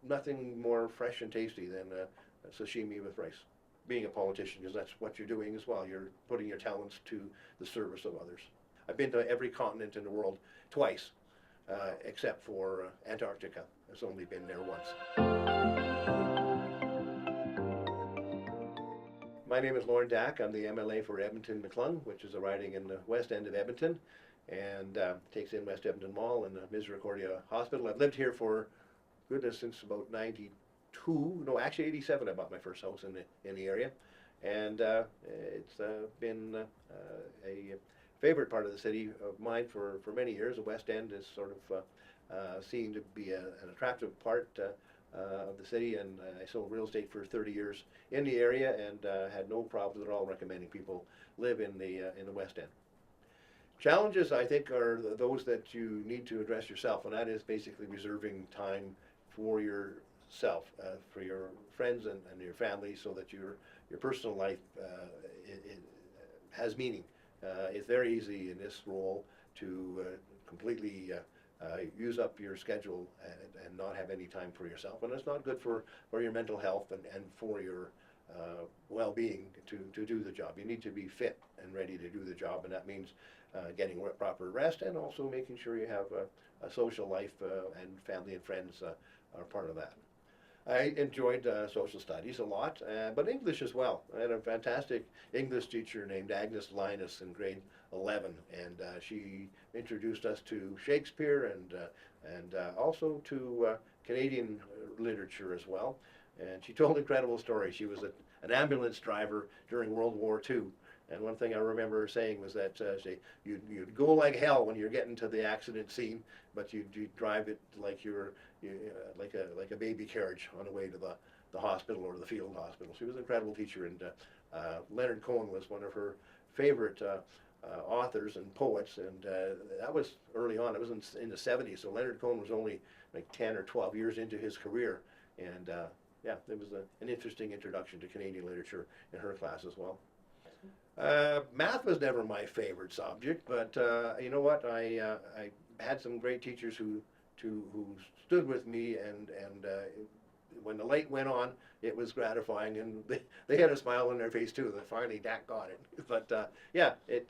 nothing more fresh and tasty than sashimi with rice. Being a politician, because that's what you're doing as well. You're putting your talents to the service of others. I've been to every continent in the world twice, except for Antarctica. I've only been there once. My name is Lorne Dach. I'm the MLA for Edmonton McClung, which is a riding in the west end of Edmonton, and takes in West Edmonton Mall and the Misericordia Hospital. I've lived here for, goodness, since about 92, no, actually 87. I bought my first house in the area, and it's been a favorite part of the city of mine for many years. The West End is sort of seen to be an attractive part of the city, and I sold real estate for 30 years in the area, and had no problems at all recommending people live in the West End. Challenges, I think, are those that you need to address yourself, and that is basically reserving time for yourself, for your friends and your family, so that your personal life it has meaning. It's very easy in this role to completely use up your schedule and not have any time for yourself, and it's not good for your mental health and for your well-being to do the job. You need to be fit and ready to do the job, and that means getting proper rest, and also making sure you have a social life, and family and friends are part of that. I enjoyed social studies a lot, but English as well. I had a fantastic English teacher named Agnes Linus in grade 11, and she introduced us to Shakespeare and also to Canadian literature as well. And she told incredible stories. She was an ambulance driver during World War II. And one thing I remember her saying was that you'd go like hell when you're getting to the accident scene, but you'd drive it like like a baby carriage on the way to the hospital or the field hospital. She was an incredible teacher, and Leonard Cohen was one of her favorite authors and poets, and that was early on. It was in the 70s, so Leonard Cohen was only like 10 or 12 years into his career, and yeah, it was an interesting introduction to Canadian literature in her class as well. Math was never my favorite subject, but you know what? I had some great teachers who stood with me, and when the light went on, it was gratifying, and they had a smile on their face too. That finally Dach got it. But yeah, it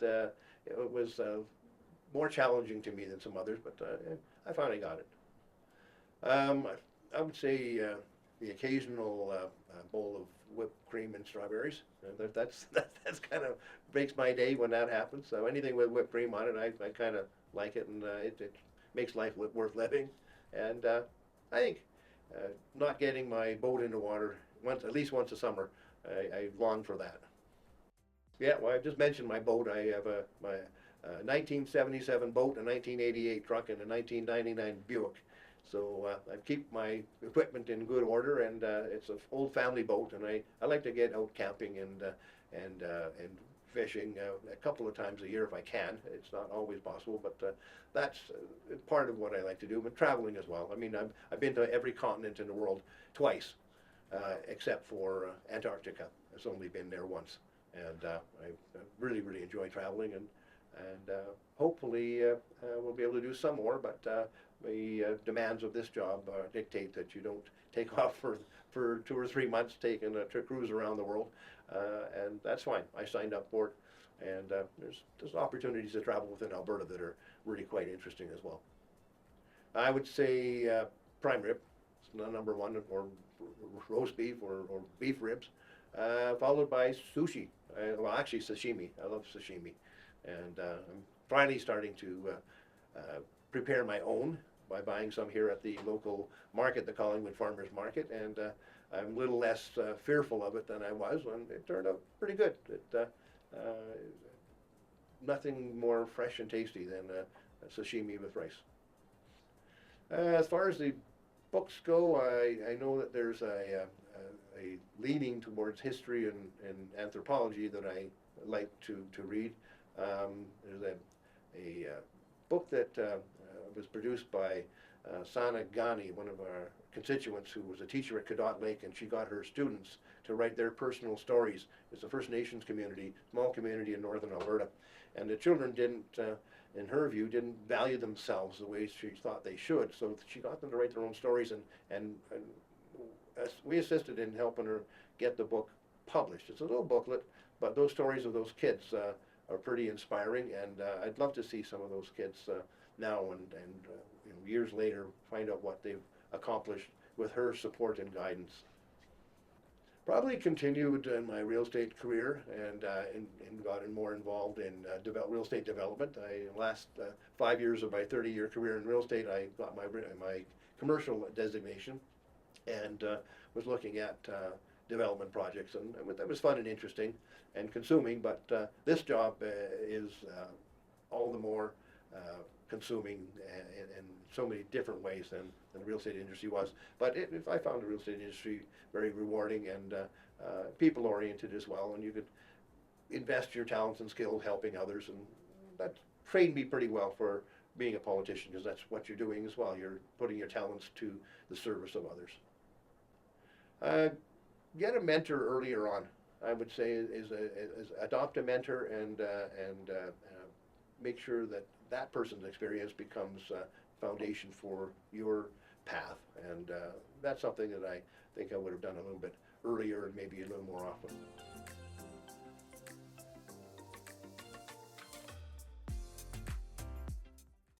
was more challenging to me than some others, but I finally got it. I would say the occasional bowl of whipped cream and strawberries. That's kind of makes my day when that happens. So anything with whipped cream on it, I kind of like it, and it makes life worth living. And I think not getting my boat into water at least once a summer, I long for that. Yeah, well, I just mentioned my boat. I have my 1977 boat, a 1988 truck, and a 1999 Buick. So I keep my equipment in good order, and it's an old family boat, and I like to get out camping and fishing a couple of times a year if I can. It's not always possible, but that's part of what I like to do, but traveling as well. I mean, I've been to every continent in the world twice, except for Antarctica. I've only been there once, and I really enjoy traveling, and hopefully we'll be able to do some more, but the demands of this job dictate that you don't take off for 2 or 3 months taking a cruise around the world, and that's fine. I signed up for it, and there's opportunities to travel within Alberta that are really quite interesting as well. I would say prime rib, it's the number one, or roast beef or beef ribs, followed by sushi. Well, actually sashimi. I love sashimi, and I'm finally starting to prepare my own by buying some here at the local market, the Collingwood Farmers Market, and I'm a little less fearful of it than I was, and it turned out pretty good. Nothing more fresh and tasty than sashimi with rice. As far as the books go, I know that there's a leaning towards history and anthropology that I like to read. There's a book that was produced by Sana Ghani, one of our constituents who was a teacher at Cadott Lake, and she got her students to write their personal stories. It's a First Nations community, small community in northern Alberta, and the children didn't in her view, didn't value themselves the way she thought they should. So she got them to write their own stories, and we assisted in helping her get the book published. It's a little booklet, but those stories of those kids are pretty inspiring, and I'd love to see some of those kids now and you know, years later find out what they've accomplished with her support and guidance. Probably continued in my real estate career and got more involved in real estate development. Last 5 years of my 30-year career in real estate, I got my commercial designation and was looking at development projects, and that was fun and interesting and consuming, but this job is all the more consuming in so many different ways than the real estate industry was. But I found the real estate industry very rewarding and people oriented as well, and you could invest your talents and skills helping others, and that trained me pretty well for being a politician, because that's what you're doing as well. You're putting your talents to the service of others. Get a mentor earlier on, I would say, is adopt a mentor and make sure that that person's experience becomes foundation for your path, and that's something that I think I would have done a little bit earlier and maybe a little more often.